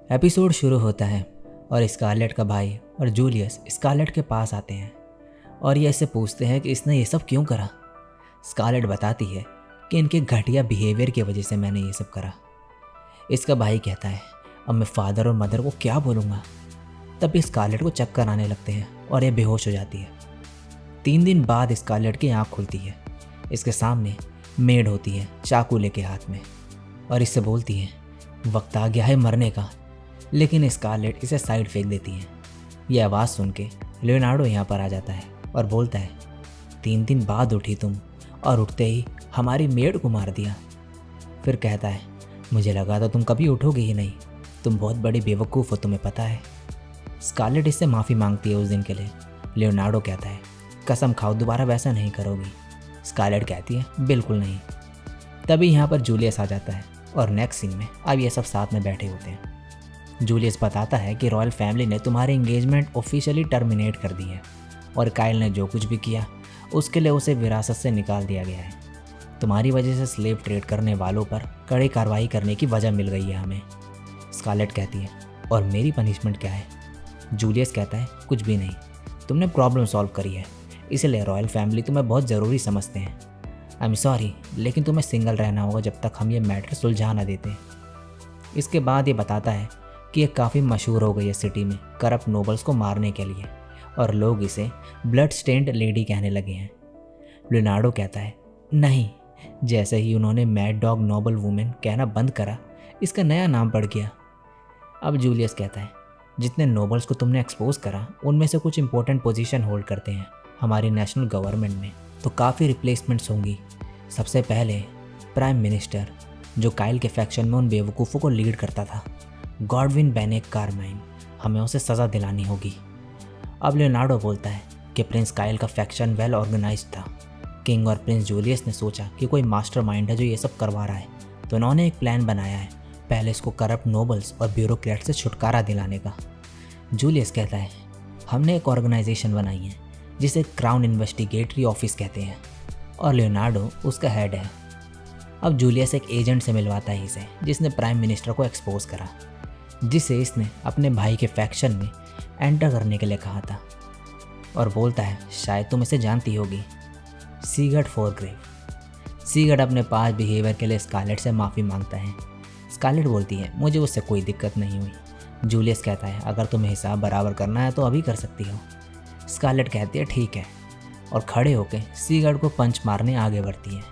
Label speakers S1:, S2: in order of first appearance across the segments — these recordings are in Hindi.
S1: एपिसोड शुरू होता है और स्कारलेट का भाई और जूलियस स्कारलेट के पास आते हैं और ये इससे पूछते हैं कि इसने ये सब क्यों करा। स्कारलेट बताती है कि इनके घटिया बिहेवियर की वजह से मैंने ये सब करा। इसका भाई कहता है अब मैं फादर और मदर को क्या बोलूँगा। तभी स्कारलेट को चक्कर आने लगते हैं और ये बेहोश हो जाती है। 3 दिन बाद स्कारलेट की आँख खुलती है। इसके सामने मेड होती है चाकू लेके हाथ में और इससे बोलती है वक्त आ गया है मरने का। लेकिन स्कारलेट इसे साइड फेंक देती है। यह आवाज़ सुन के लियोनार्डो यहाँ पर आ जाता है और बोलता है 3 दिन बाद उठी तुम और उठते ही हमारी मेड को मार दिया। फिर कहता है मुझे लगा था तुम कभी उठोगे ही नहीं, तुम बहुत बड़ी बेवकूफ़ हो, तुम्हें पता है। स्कारलेट इससे माफ़ी मांगती है उस दिन के लिए। लियोनार्डो कहता है कसम खाओ दोबारा वैसा नहीं करोगी। स्कारलेट कहती है बिल्कुल नहीं। तभी यहाँ पर जूलियस आ जाता है और नेक्स्ट सीन में अब ये सब साथ में बैठे होते हैं। जूलियस बताता है कि रॉयल फैमिली ने तुम्हारी एंगेजमेंट ऑफिशियली टर्मिनेट कर दी है और काइल ने जो कुछ भी किया उसके लिए उसे विरासत से निकाल दिया गया है। तुम्हारी वजह से स्लेव ट्रेड करने वालों पर कड़ी कार्रवाई करने की वजह मिल गई है हमें। स्कारलेट कहती है और मेरी पनिशमेंट क्या है। जूलियस कहता है कुछ भी नहीं, तुमने प्रॉब्लम सॉल्व करी है, इसलिए रॉयल फैमिली तुम्हें बहुत ज़रूरी समझते हैं। आई एम सॉरी, लेकिन तुम्हें सिंगल रहना होगा जब तक हम ये मैटर सुलझा ना देते। इसके बाद ये बताता है कि ये काफ़ी मशहूर हो गई है सिटी में करप्ट नोबल्स को मारने के लिए और लोग इसे ब्लड स्टेन्ड लेडी कहने लगे हैं। लियोनार्डो कहता है नहीं, जैसे ही उन्होंने मैड डॉग नोबल वुमेन कहना बंद करा इसका नया नाम पड़ गया। अब जूलियस कहता है जितने नोबल्स को तुमने एक्सपोज करा उनमें से कुछ इंपॉर्टेंट पोजीशन होल्ड करते हैं हमारी नेशनल गवर्नमेंट में, तो काफ़ी रिप्लेसमेंट्स होंगी। सबसे पहले प्राइम मिनिस्टर जो काइल के फैक्शन में उन बेवकूफ़ों को लीड करता था, गॉडविन बेनेक कारमाइन, हमें उसे सज़ा दिलानी होगी। अब लियोनार्डो बोलता है कि प्रिंस काइल का फैक्शन वेल ऑर्गेनाइज्ड था। किंग और प्रिंस जूलियस ने सोचा कि कोई मास्टरमाइंड है जो ये सब करवा रहा है, तो उन्होंने एक प्लान बनाया है पहले इसको करप्ट नोबल्स और ब्यूरोक्रेट से छुटकारा दिलाने का। जूलियस कहता है हमने एक ऑर्गेनाइजेशन बनाई है जिसे क्राउन इन्वेस्टिगेटरी ऑफिस कहते हैं और लियोनार्डो उसका हेड है। अब जूलियस एक एजेंट से मिलवाता है इसे जिसने प्राइम मिनिस्टर को एक्सपोज करा, जिसे इसने अपने भाई के फैक्शन में एंटर करने के लिए कहा था और बोलता है शायद तुम इसे जानती होगी, सीगर्ट फोरग्रेव। सीगर्ट अपने पास्ट बिहेवियर के लिए स्कारलेट से माफ़ी मांगता है। स्कारलेट बोलती है मुझे उससे कोई दिक्कत नहीं हुई। जूलियस कहता है अगर तुम्हें हिसाब बराबर करना है तो अभी कर सकती हो। स्कारलेट कहती है ठीक है और खड़े होकर सीगर्ट को पंच मारने आगे बढ़ती है,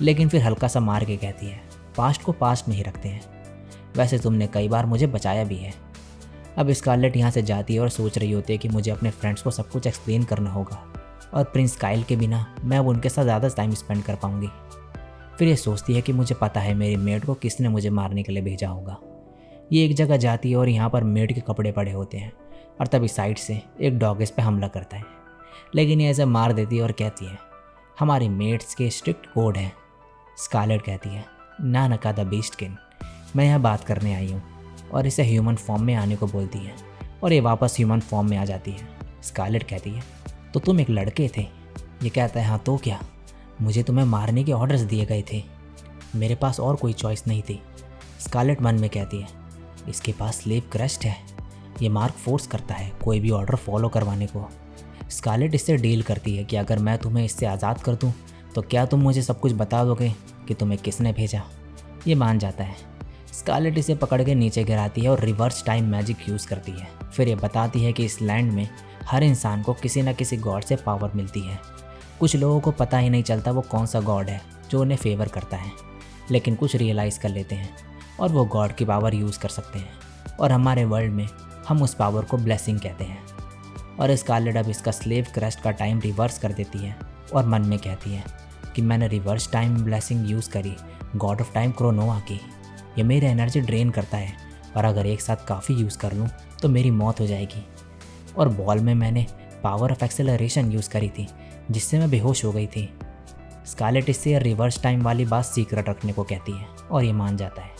S1: लेकिन फिर हल्का सा मार के कहती है पास्ट को पास्ट में ही रखते हैं, वैसे तुमने कई बार मुझे बचाया भी है। अब स्कारलेट यहाँ से जाती है और सोच रही होती है कि मुझे अपने फ्रेंड्स को सब कुछ एक्सप्लेन करना होगा और प्रिंस काइल के बिना मैं अब उनके साथ ज़्यादा टाइम स्पेंड कर पाऊँगी। फिर ये सोचती है कि मुझे पता है मेरी मेड को किसने मुझे मारने के लिए भेजा होगा। ये एक जगह जाती है और यहाँ पर मेड के कपड़े पड़े होते हैं और तभी साइड से एक डॉग इस पर हमला करता है, लेकिन ये ऐसे मार देती है और कहती है हमारी मेड्स के स्ट्रिक्ट कोड हैं। स्कारलेट कहती है ना नका द बीस्ट किन, मैं यहाँ बात करने आई हूँ, और इसे ह्यूमन फॉर्म में आने को बोलती है और ये वापस ह्यूमन फॉर्म में आ जाती है। स्कारलेट कहती है तो तुम एक लड़के थे। ये कहता है हाँ तो क्या, मुझे तुम्हें मारने के ऑर्डर्स दिए गए थे, मेरे पास और कोई चॉइस नहीं थी। स्कारलेट मन में कहती है इसके पास स्लेव क्रस्ट है, ये मार्क फोर्स करता है कोई भी ऑर्डर फॉलो करवाने को। स्कारलेट इससे डील करती है कि अगर मैं तुम्हें इससे आज़ाद कर दूँ तो क्या तुम मुझे सब कुछ बता दोगे कि तुम्हें किसने भेजा। ये मान जाता है। स्कारलेट इसे पकड़ के नीचे गिराती है और रिवर्स टाइम मैजिक यूज़ करती है। फिर ये बताती है कि इस लैंड में हर इंसान को किसी न किसी गॉड से पावर मिलती है। कुछ लोगों को पता ही नहीं चलता वो कौन सा गॉड है जो उन्हें फेवर करता है, लेकिन कुछ रियलाइज़ कर लेते हैं और वो गॉड की पावर यूज़ कर सकते हैं और हमारे वर्ल्ड में हम उस पावर को ब्लेसिंग कहते हैं। और स्कारलेट अब इसका स्लेव क्रस्ट का टाइम रिवर्स कर देती है और मन में कहती है कि मैंने रिवर्स टाइम ब्लेसिंग यूज़ करी गॉड ऑफ टाइम क्रोनोआ की। ये मेरी एनर्जी ड्रेन करता है और अगर एक साथ काफ़ी यूज़ कर लूँ तो मेरी मौत हो जाएगी। और बॉल में मैंने पावर ऑफ एक्सेलरेशन यूज़ करी थी जिससे मैं बेहोश हो गई थी। स्कारलेट इससे रिवर्स टाइम वाली बात सीक्रेट रखने को कहती है और ये मान जाता है।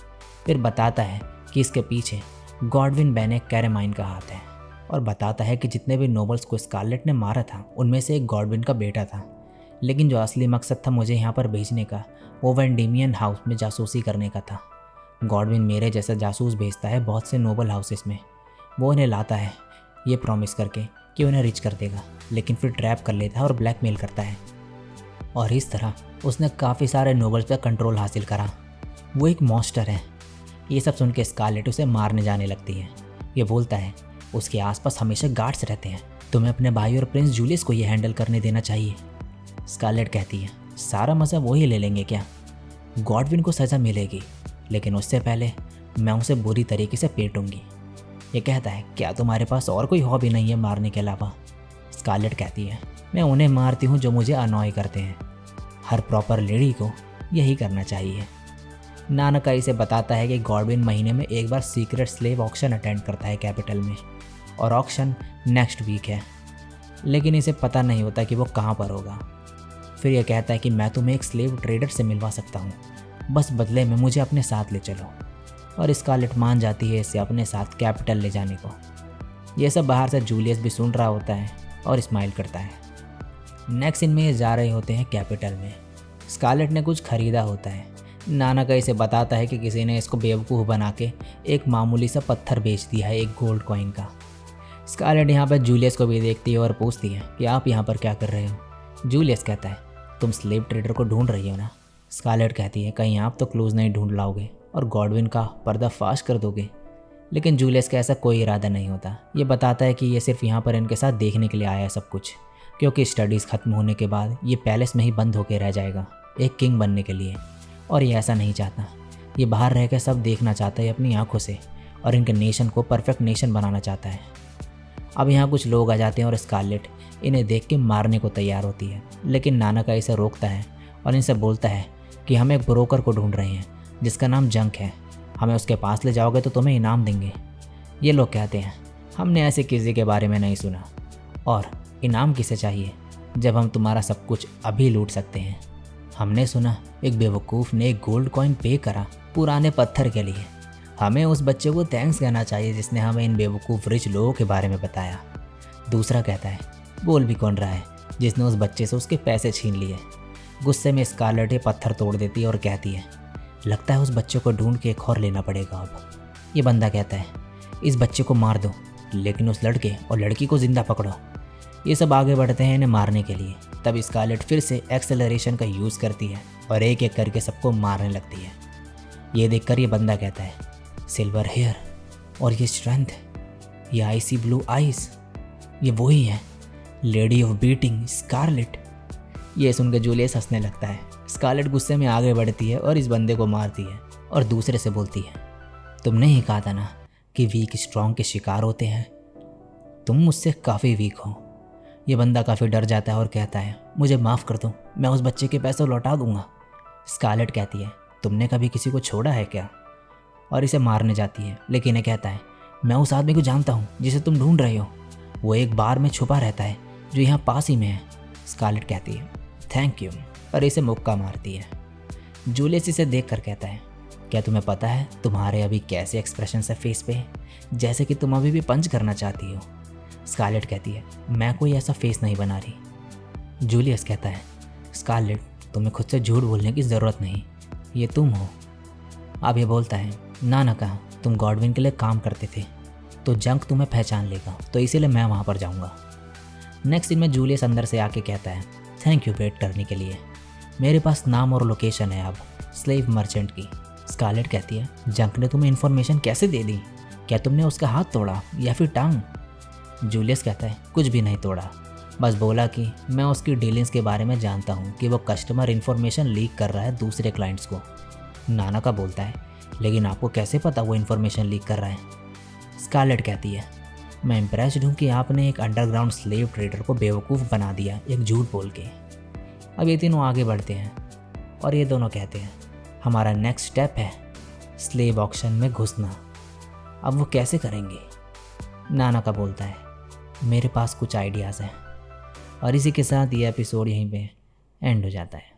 S1: फिर बताता है कि इसके पीछे गॉडविन बेनेक कैरेमाइन का हाथ है और बताता है कि जितने भी नोबल्स को स्कारलेट ने मारा था उनमें से एक गॉडविन का बेटा था, लेकिन जो असली मकसद था मुझे यहाँ पर भेजने का वो वेंडेमियन हाउस में जासूसी करने का था। गॉडविन मेरे जैसा जासूस भेजता है बहुत से नोबल हाउसेस में। वो उन्हें लाता है ये प्रॉमिस करके कि उन्हें रिच कर देगा, लेकिन फिर ट्रैप कर लेता है और ब्लैकमेल करता है। और इस तरह उसने काफ़ी सारे नोबल्स पर कंट्रोल हासिल करा। वो एक मॉन्स्टर है। ये सब सुन के स्कारलेट उसे मारने जाने लगती है। ये बोलता है उसके आसपास हमेशा गार्ड्स रहते हैं, तुम्हें अपने भाई और प्रिंस जूलियस को ये हैंडल करने देना चाहिए। स्कारलेट कहती है सारा मज़ा वो ही ले लेंगे क्या? गॉडविन को सज़ा मिलेगी, लेकिन उससे पहले मैं उसे बुरी तरीके से पीटूंगी। ये कहता है क्या तुम्हारे पास और कोई हॉबी नहीं है मारने के अलावा? स्कारलेट कहती है मैं उन्हें मारती हूँ जो मुझे अनॉय करते हैं। हर प्रॉपर लेडी को यही करना चाहिए। नानका इसे बताता है कि गॉडविन महीने में एक बार सीक्रेट स्लेव ऑक्शन अटेंड करता है कैपिटल में, और ऑक्शन नेक्स्ट वीक है, लेकिन इसे पता नहीं होता कि वो कहाँ पर होगा। फिर यह कहता है कि मैं तुम्हें एक स्लेव ट्रेडर से मिलवा सकता हूँ, बस बदले में मुझे अपने साथ ले चलो। और स्कारलेट मान जाती है इसे अपने साथ कैपिटल ले जाने को। यह सब बाहर से जूलियस भी सुन रहा होता है और स्माइल करता है। नेक्स्ट सीन में ये जा रहे होते हैं कैपिटल में। स्कारलेट ने कुछ खरीदा होता है। नानका इसे बताता है कि किसी ने इसको बेवकूफ़ बना के एक मामूली सा पत्थर बेच दिया है, एक गोल्ड कॉइन का। स्कारलेट यहाँ पर जूलियस को भी देखती है और पूछती है कि आप यहाँ पर क्या कर रहे हो? जूलियस कहता है तुम स्लेव ट्रेडर को ढूंढ रही हो ना? स्कारलेट कहती है कहीं आप तो क्लूज नहीं ढूंढ लाओगे और गॉडविन का पर्दाफाश कर दोगे। लेकिन जूलियस का ऐसा कोई इरादा नहीं होता। ये बताता है कि ये सिर्फ यहाँ पर इनके साथ देखने के लिए आया है सब कुछ, क्योंकि स्टडीज़ ख़त्म होने के बाद ये पैलेस में ही बंद होकर रह जाएगा एक किंग बनने के लिए, और ये ऐसा नहीं चाहता। ये बाहर रह कर सब देखना चाहता है अपनी आंखों से, और इनके नेशन को परफेक्ट नेशन बनाना चाहता है। अब यहाँ कुछ लोग आ जाते हैं और स्कारलेट इन्हें देख के मारने को तैयार होती है, लेकिन नानका इसे रोकता है और इनसे बोलता है कि हम एक ब्रोकर को ढूंढ रहे हैं जिसका नाम जंक है। हमें उसके पास ले जाओगे तो तुम्हें इनाम देंगे। ये लोग कहते हैं हमने ऐसे किसी के बारे में नहीं सुना, और इनाम किसे चाहिए जब हम तुम्हारा सब कुछ अभी लूट सकते हैं। हमने सुना एक बेवकूफ़ ने एक गोल्ड कॉइन पे करा पुराने पत्थर के लिए। हमें उस बच्चे को थैंक्स कहना चाहिए जिसने हमें इन बेवकूफ़ रिच लोगों के बारे में बताया। दूसरा कहता है बोल भी कौन रहा है जिसने उस बच्चे से उसके पैसे छीन लिए। गुस्से में स्कारलेट ये पत्थर तोड़ देती है और कहती है लगता है उस बच्चे को ढूंढ के एक और लेना पड़ेगा अब। ये बंदा कहता है इस बच्चे को मार दो, लेकिन उस लड़के और लड़की को जिंदा पकड़ो। ये सब आगे बढ़ते हैं इन्हें मारने के लिए। तब स्कारलेट फिर से एक्सेलरेशन का यूज़ करती है और एक एक करके सबको मारने लगती है। ये देखकर ये बंदा कहता है सिल्वर हेयर और ये स्ट्रेंथ, ये आइसी ब्लू आइज, ये वही है लेडी ऑफ बीटिंग स्कारलेट। ये सुनकर जूलियस हंसने लगता है। स्कारलेट गुस्से में आगे बढ़ती है और इस बंदे को मारती है और दूसरे से बोलती है तुमने ही कहा था ना कि वीक स्ट्रॉन्ग के शिकार होते हैं, तुम मुझसे काफ़ी वीक हो। ये बंदा काफ़ी डर जाता है और कहता है मुझे माफ़ कर दो, मैं उस बच्चे के पैसे लौटा दूंगा। स्कारलेट कहती है तुमने कभी किसी को छोड़ा है क्या? और इसे मारने जाती है, लेकिन ये कहता है मैं उस आदमी को जानता हूँ जिसे तुम ढूंढ रहे हो। वो एक बार में छुपा रहता है जो यहाँ पास ही में है। स्कारलेट कहती है थैंक यू, और इसे मुक्का मारती है। जूलियस इसे देख कर कहता है क्या तुम्हें पता है तुम्हारे अभी कैसे एक्सप्रेशन है फेस पे, जैसे कि तुम अभी भी पंच करना चाहती हो। स्कारलेट कहती है मैं कोई ऐसा फेस नहीं बना रही। जूलियस कहता है स्कारलेट तुम्हें खुद से झूठ बोलने की ज़रूरत नहीं, ये तुम हो। अब ये बोलता है नानका तुम गॉडविन के लिए काम करते थे तो जंक तुम्हें पहचान लेगा, तो इसीलिए मैं वहाँ पर जाऊँगा। नेक्स्ट दिन में जूलियस अंदर से आके कहता है थैंक यू वेट करने के लिए, मेरे पास नाम और लोकेशन है अब स्लेव मर्चेंट की। स्कारलेट कहती है जंक ने तुम्हें इन्फॉर्मेशन कैसे दे दी? क्या तुमने उसका हाथ तोड़ा या फिर टांग? जूलियस कहता है कुछ भी नहीं तोड़ा, बस बोला कि मैं उसकी डीलिंग्स के बारे में जानता हूँ कि वो कस्टमर इन्फॉर्मेशन लीक कर रहा है दूसरे क्लाइंट्स को। नानका बोलता है लेकिन आपको कैसे पता वो इन्फॉर्मेशन लीक कर रहा है? स्कारलेट कहती है मैं इम्प्रेस्ड हूँ कि आपने एक अंडरग्राउंड स्लेव ट्रेडर को बेवकूफ़ बना दिया एक झूठ बोल के। अब ये तीनों आगे बढ़ते हैं और ये दोनों कहते हैं हमारा नेक्स्ट स्टेप है स्लेव ऑक्शन में घुसना। अब वो कैसे करेंगे? नानका बोलता है मेरे पास कुछ आइडियाज़ हैं। और इसी के साथ ये एपिसोड यहीं पे एंड हो जाता है।